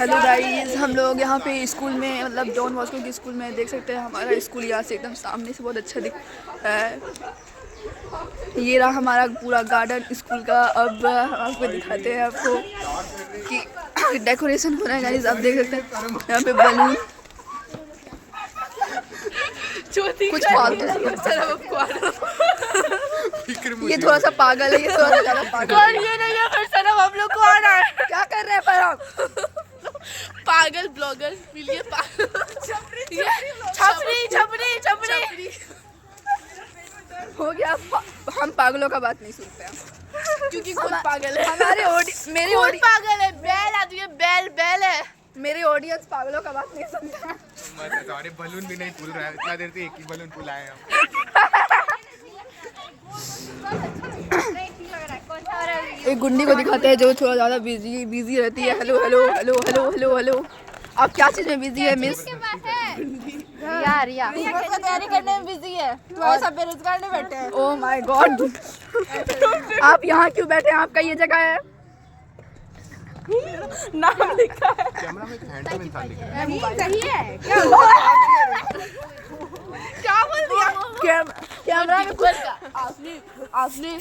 Hello guys, हम लोग यहाँ पे स्कूल में मतलब डॉन बॉस्को के स्कूल में देख सकते हैं। हमारा स्कूल यहाँ से एकदम सामने से बहुत अच्छा दिख रहा है। ये रहा हमारा पूरा गार्डन स्कूल का। अब हम आपको दिखाते हैं आपको कि डेकोरेशन हो रहा है गाइस। आप देख सकते हैं यहाँ पे बलून कुछ फालतू। ये थोड़ा सा पागल है, ये थोड़ा सा ज़्यादा पागल है। ये नहीं है फिर सनम, हम लोग को आना है। क्या कर रहे हैं पर आप? पागल ब्लॉगर मिलिए छपरी छपरी छपरी हो गया। हम पागलों का बात नहीं सुनते हैं क्योंकि खुद पागल है। हमारे मेरे खुद पागल है। बैल आदमी है, बैल बैल है। मेरे ऑडियंस पागलों का बात नहीं सुनता है। सॉरी, बलून भी नहीं फूल रहा है। इतना देर से एक ही बलून फुलाए हम। एक गुंडी को दिखाते हैं जो थोड़ा ज़्यादा बिजी रहती है। Hello hello hello hello hello hello. आप क्या चीज़ में बिजी है मिस? रिया तैयारी करने में बिजी है। तू ऐसा बेरोजगार नहीं बैठे है। ओह माय गॉड, आप यहाँ क्यों बैठे हैं? आपका ये जगह है। नाम लिखा है। कैमरा में हैंडसम इंसान दिख रहा है। सही है क्या बोल दिया? कैमरा में असली